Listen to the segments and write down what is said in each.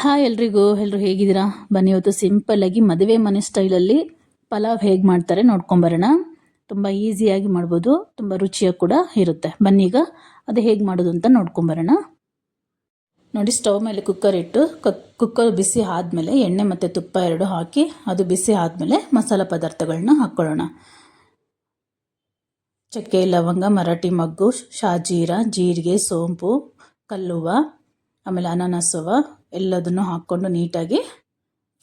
Hi ಎಲ್ಲರೂ ಹೇಗಿದ್ದೀರಾ? ಬನ್ನಿ ಇವತ್ತು ಸಿಂಪಲ್ಲಾಗಿ ಮದುವೆ ಮನೆ ಸ್ಟೈಲಲ್ಲಿ ಪಲಾವ್ ಹೇಗೆ ಮಾಡ್ತಾರೆ ನೋಡ್ಕೊಂಬರೋಣ. ತುಂಬ ಈಸಿಯಾಗಿ ಮಾಡ್ಬೋದು, ತುಂಬ ರುಚಿಯಾಗಿ ಕೂಡ ಇರುತ್ತೆ. ಬನ್ನಿ ಈಗ ಅದು ಹೇಗೆ ಮಾಡೋದು ಅಂತ ನೋಡ್ಕೊಂಬರೋಣ. ನೋಡಿ, ಸ್ಟವ್ ಮೇಲೆ ಕುಕ್ಕರ್ ಇಟ್ಟು ಕುಕ್ಕರ್ ಬಿಸಿ ಆದಮೇಲೆ ಎಣ್ಣೆ ಮತ್ತು ತುಪ್ಪ ಎರಡು ಹಾಕಿ ಅದು ಬಿಸಿ ಆದಮೇಲೆ ಮಸಾಲ ಪದಾರ್ಥಗಳನ್ನ ಹಾಕ್ಕೊಳ್ಳೋಣ. ಚಕ್ಕೆ, ಲವಂಗ, ಮರಾಠಿ ಮೊಗ್ಗು, ಶಾಜೀರ, ಜೀರಿಗೆ, ಸೋಂಪು, ಕಲ್ಲುವ, ಆಮೇಲೆ ಅನಾನಸುವ ಎಲ್ಲದನ್ನು ಹಾಕ್ಕೊಂಡು ನೀಟಾಗಿ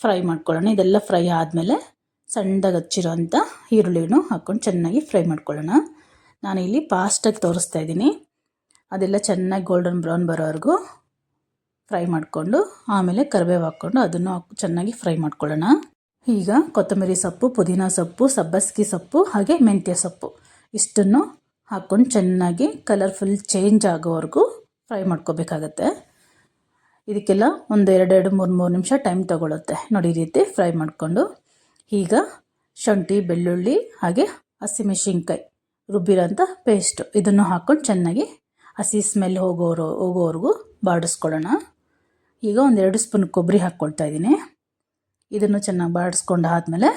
ಫ್ರೈ ಮಾಡ್ಕೊಳ್ಳೋಣ. ಇದೆಲ್ಲ ಫ್ರೈ ಆದಮೇಲೆ ಸಣ್ಣದಾಗಿ ಹಚ್ಚಿರೋಂಥ ಈರುಳ್ಳಿನೂ ಹಾಕ್ಕೊಂಡು ಚೆನ್ನಾಗಿ ಫ್ರೈ ಮಾಡ್ಕೊಳ್ಳೋಣ. ನಾನಿಲ್ಲಿ ಫಾಸ್ಟಾಗಿ ತೋರಿಸ್ತಾ ಇದ್ದೀನಿ. ಅದೆಲ್ಲ ಚೆನ್ನಾಗಿ ಗೋಲ್ಡನ್ ಬ್ರೌನ್ ಬರೋವರೆಗೂ ಫ್ರೈ ಮಾಡಿಕೊಂಡು ಆಮೇಲೆ ಕರಿಬೇವು ಹಾಕ್ಕೊಂಡು ಅದನ್ನು ಚೆನ್ನಾಗಿ ಫ್ರೈ ಮಾಡ್ಕೊಳ್ಳೋಣ. ಈಗ ಕೊತ್ತಂಬರಿ ಸೊಪ್ಪು, ಪುದೀನ ಸೊಪ್ಪು, ಸಬ್ಬಸಿಗೆ ಸೊಪ್ಪು ಹಾಗೆ ಮೆಂತ್ಯ ಸೊಪ್ಪು ಇಷ್ಟನ್ನು ಹಾಕ್ಕೊಂಡು ಚೆನ್ನಾಗಿ ಕಲರ್ಫುಲ್ ಚೇಂಜ್ ಆಗೋವರೆಗೂ ಫ್ರೈ ಮಾಡ್ಕೋಬೇಕಾಗತ್ತೆ. ಇದಕ್ಕೆಲ್ಲ ಒಂದು 2-3 ನಿಮಿಷ ಟೈಮ್ ತೊಗೊಳುತ್ತೆ. ನೋಡಿ, ಈ ರೀತಿ ಫ್ರೈ ಮಾಡಿಕೊಂಡು ಈಗ ಶುಂಠಿ, ಬೆಳ್ಳುಳ್ಳಿ ಹಾಗೆ ಹಸಿಮೆಣಸಿನ್ಕಾಯಿ ರುಬ್ಬಿರೋಂಥ ಪೇಸ್ಟು ಇದನ್ನು ಹಾಕ್ಕೊಂಡು ಚೆನ್ನಾಗಿ ಹಸಿ ಸ್ಮೆಲ್ ಹೋಗೋವರೆಗೂ ಬಾಡಿಸ್ಕೊಳ್ಳೋಣ. ಈಗ 1-2 ಸ್ಪೂನ್ ಕೊಬ್ಬರಿ ಹಾಕ್ಕೊಳ್ತಾ ಇದ್ದೀನಿ. ಇದನ್ನು ಚೆನ್ನಾಗಿ ಬಾಡಿಸ್ಕೊಂಡು ಆದಮೇಲೆ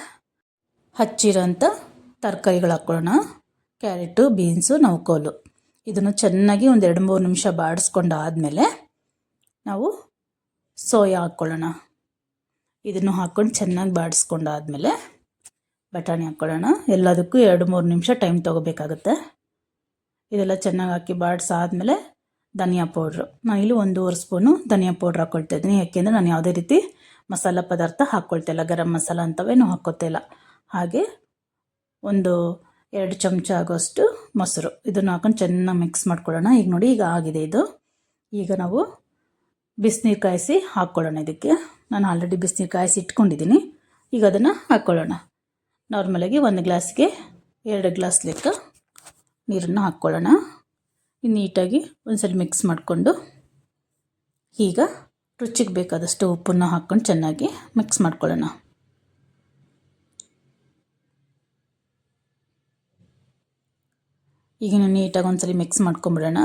ಹಚ್ಚಿರೋಂಥ ತರಕಾರಿಗಳು ಹಾಕ್ಕೊಳ್ಳೋಣ. ಕ್ಯಾರೆಟು, ಬೀನ್ಸು, ನೌಕೋಲು ಇದನ್ನು ಚೆನ್ನಾಗಿ 1-2-3 ನಿಮಿಷ ಬಾಡಿಸ್ಕೊಂಡು ಆದಮೇಲೆ ನಾವು ಸೋಯಾ ಹಾಕ್ಕೊಳ್ಳೋಣ. ಇದನ್ನು ಹಾಕ್ಕೊಂಡು ಚೆನ್ನಾಗಿ ಬಾಡಿಸ್ಕೊಂಡಾದಮೇಲೆ ಬಟಾಣಿ ಹಾಕ್ಕೊಳ್ಳೋಣ. ಎಲ್ಲದಕ್ಕೂ 2-3 ನಿಮಿಷ ಟೈಮ್ ತೊಗೋಬೇಕಾಗುತ್ತೆ. ಇದೆಲ್ಲ ಚೆನ್ನಾಗಿ ಹಾಕಿ ಬಾಡಿಸಾದ್ಮೇಲೆ ಧನಿಯಾ ಪೌಡ್ರು, ನಾನು ಇಲ್ಲಿ 1.5 ಸ್ಪೂನು ಧನಿಯಾ ಪೌಡ್ರ್ ಹಾಕ್ಕೊಳ್ತಾ ಇದ್ದೀನಿ. ಯಾಕೆಂದರೆ ನಾನು ಯಾವುದೇ ರೀತಿ ಮಸಾಲ ಪದಾರ್ಥ ಹಾಕ್ಕೊಳ್ತಾಯಿಲ್ಲ, ಗರಂ ಮಸಾಲ ಅಂಥವೇನು ಹಾಕ್ಕೊಳ್ತಾಯಿಲ್ಲ. ಹಾಗೆ 1-2 ಚಮಚ ಆಗೋಷ್ಟು ಮೊಸರು ಇದನ್ನು ಹಾಕೊಂಡು ಚೆನ್ನಾಗಿ ಮಿಕ್ಸ್ ಮಾಡ್ಕೊಳ್ಳೋಣ. ಈಗ ನೋಡಿ, ಈಗ ಆಗಿದೆ ಇದು. ಈಗ ನಾವು ಬಿಸಿನೀರು ಕಾಯಿಸಿ ಹಾಕ್ಕೊಳ್ಳೋಣ. ಇದಕ್ಕೆ ನಾನು ಆಲ್ರೆಡಿ ಬಿಸಿನೀರು ಕಾಯಿಸಿ ಇಟ್ಕೊಂಡಿದ್ದೀನಿ. ಈಗ ಅದನ್ನು ಹಾಕ್ಕೊಳ್ಳೋಣ. ನಾರ್ಮಲಾಗಿ 1 ಗ್ಲಾಸ್ಗೆ 2 ಗ್ಲಾಸ್ ಲೆಕ್ಕ ನೀರನ್ನು ಹಾಕ್ಕೊಳ್ಳೋಣ. ನೀಟಾಗಿ ಒಂದ್ಸಲ ಮಿಕ್ಸ್ ಮಾಡಿಕೊಂಡು ಈಗ ರುಚಿಗೆ ಬೇಕಾದಷ್ಟು ಉಪ್ಪನ್ನು ಹಾಕ್ಕೊಂಡು ಚೆನ್ನಾಗಿ ಮಿಕ್ಸ್ ಮಾಡ್ಕೊಳ್ಳೋಣ. ಈಗ ನೀಟಾಗಿ ಒಂದ್ಸಲ ಮಿಕ್ಸ್ ಮಾಡ್ಕೊಂಬಿಡೋಣ.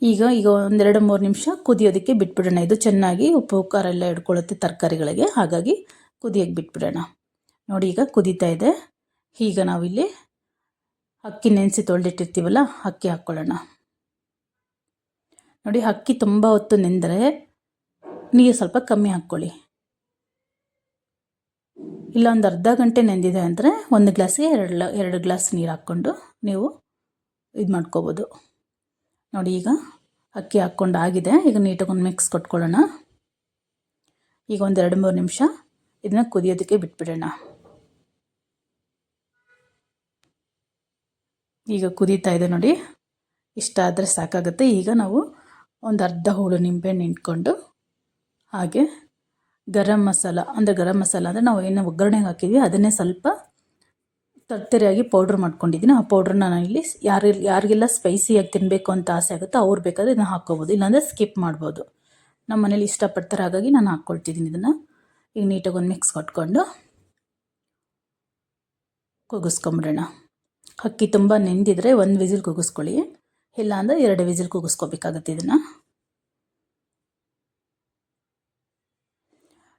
ಈಗ 1-2-3 ನಿಮಿಷ ಕುದಿಯೋದಕ್ಕೆ ಬಿಟ್ಬಿಡೋಣ. ಇದು ಚೆನ್ನಾಗಿ ಉಪ್ಪು ಖಾರ ಎಲ್ಲ ಹಿಡ್ಕೊಳ್ಳುತ್ತೆ ತರಕಾರಿಗಳಿಗೆ, ಹಾಗಾಗಿ ಕುದಿಯೋಕ್ಕೆ ಬಿಟ್ಬಿಡೋಣ. ನೋಡಿ, ಈಗ ಕುದೀತಾ ಇದೆ. ಈಗ ನಾವಿಲ್ಲಿ ಅಕ್ಕಿ ನೆನೆಸಿ ತೊಳೆದಿಟ್ಟಿರ್ತೀವಲ್ಲ, ಅಕ್ಕಿ ಹಾಕ್ಕೊಳ್ಳೋಣ. ನೋಡಿ, ಅಕ್ಕಿ ತುಂಬ ಹೊತ್ತು ನೆಂದರೆ ನೀರು ಸ್ವಲ್ಪ ಕಮ್ಮಿ ಹಾಕ್ಕೊಳ್ಳಿ. ಇಲ್ಲ ಒಂದು ಅರ್ಧ ಗಂಟೆ ನೆಂದಿದೆ ಅಂದರೆ 1 ಗ್ಲಾಸ್ಗೆ 2 ಗ್ಲಾಸ್ ನೀರು ಹಾಕ್ಕೊಂಡು ನೀವು ಇದು ಮಾಡ್ಕೋಬೋದು. ನೋಡಿ, ಈಗ ಅಕ್ಕಿ ಹಾಕ್ಕೊಂಡು ಆಗಿದೆ. ಈಗ ನೀಟಾಗಿ ಒಂದು ಮಿಕ್ಸ್ ಕೊಟ್ಕೊಳ್ಳೋಣ. ಈಗ 1-2-3 ನಿಮಿಷ ಇದನ್ನು ಕುದಿಯೋದಕ್ಕೆ ಬಿಟ್ಬಿಡೋಣ. ಈಗ ಕುದೀತಾ ಇದೆ ನೋಡಿ, ಇಷ್ಟ ಆದರೆ ಸಾಕಾಗುತ್ತೆ. ಈಗ ನಾವು ಒಂದು ಅರ್ಧ ಹೋಳು ನಿಂಬೆಹಣ್ಣು ಹಿಂಡ್ಕೊಂಡು ಹಾಗೆ ಗರಂ ಮಸಾಲ ಅಂದರೆ ನಾವು ಏನು ಒಗ್ಗರಣೆಗೆ ಹಾಕಿದ್ವಿ ಅದನ್ನೇ ಸ್ವಲ್ಪ ತರ್ತರಿಯಾಗಿ ಪೌಡ್ರ್ ಮಾಡ್ಕೊಂಡಿದ್ದೀನಿ. ಆ ಪೌಡ್ರನ್ನ ನಾನು ಇಲ್ಲಿ ಯಾರಿಗೆಲ್ಲ ಸ್ಪೈಸಿಯಾಗಿ ತಿನ್ನಬೇಕು ಅಂತ ಆಸೆ ಆಗುತ್ತೋ ಅವ್ರು ಬೇಕಾದರೆ ಇದನ್ನು ಹಾಕ್ಕೋಬೋದು, ಇಲ್ಲಾಂದರೆ ಸ್ಕಿಪ್ ಮಾಡ್ಬೋದು. ನಮ್ಮ ಮನೇಲಿ ಇಷ್ಟಪಡ್ತಾರೆ, ಹಾಗಾಗಿ ನಾನು ಹಾಕ್ಕೊಳ್ತಿದ್ದೀನಿ ಇದನ್ನು. ಈಗ ನೀಟಾಗಿ ಒಂದು ಮಿಕ್ಸ್ ಕೊಟ್ಕೊಂಡು ಕೂಗಿಸ್ಕೊಂಬಿಡೋಣ. ಅಕ್ಕಿ ತುಂಬ ನೆಂದಿದ್ರೆ 1 ವಿಸಿಲ್ ಕೂಗಿಸ್ಕೊಳ್ಳಿ, ಇಲ್ಲಾಂದರೆ 2 ವಿಸಿಲ್ ಕೂಗಿಸ್ಕೋಬೇಕಾಗುತ್ತೆ ಇದನ್ನು.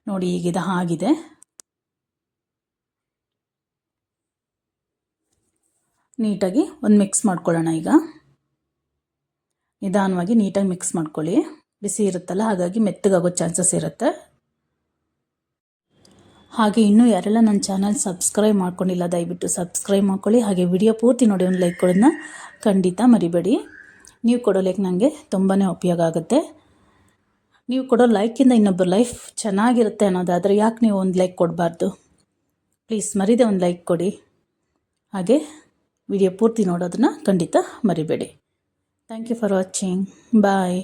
ನೋಡಿ, ಈಗ ಇದು ಆಗಿದೆ. ನೀಟಾಗಿ ಒಂದು ಮಿಕ್ಸ್ ಮಾಡ್ಕೊಳ್ಳೋಣ. ಈಗ ನಿಧಾನವಾಗಿ ನೀಟಾಗಿ ಮಿಕ್ಸ್ ಮಾಡ್ಕೊಳ್ಳಿ. ಬಿಸಿ ಇರುತ್ತಲ್ಲ, ಹಾಗಾಗಿ ಮೆತ್ತಗಾಗೋ ಚಾನ್ಸಸ್ ಇರುತ್ತೆ. ಹಾಗೆ ಇನ್ನೂ ಯಾರೆಲ್ಲ ನನ್ನ ಚಾನಲ್ ಸಬ್ಸ್ಕ್ರೈಬ್ ಮಾಡ್ಕೊಂಡಿಲ್ಲ ದಯವಿಟ್ಟು ಸಬ್ಸ್ಕ್ರೈಬ್ ಮಾಡ್ಕೊಳ್ಳಿ. ಹಾಗೆ ವಿಡಿಯೋ ಪೂರ್ತಿ ನೋಡಿ ಒಂದು ಲೈಕ್ ಕೊಡೋದನ್ನ ಖಂಡಿತ ಮರಿಬೇಡಿ. ನೀವು ಕೊಡೋ ಲೈಕ್ ನನಗೆ ತುಂಬಾ ಉಪಯೋಗ ಆಗುತ್ತೆ. ನೀವು ಕೊಡೋ ಲೈಕಿಂದ ಇನ್ನೊಬ್ಬರ ಲೈಫ್ ಚೆನ್ನಾಗಿರುತ್ತೆ ಅನ್ನೋದಾದರೆ ಯಾಕೆ ನೀವು ಒಂದು ಲೈಕ್ ಕೊಡಬಾರ್ದು? ಪ್ಲೀಸ್ ಮರಿದೆ ಒಂದು ಲೈಕ್ ಕೊಡಿ. ಹಾಗೆ ವಿಡಿಯೋ ಪೂರ್ತಿ ನೋಡೋದನ್ನ ಖಂಡಿತ ಮರಿಬೇಡಿ. Thank you for watching. Bye.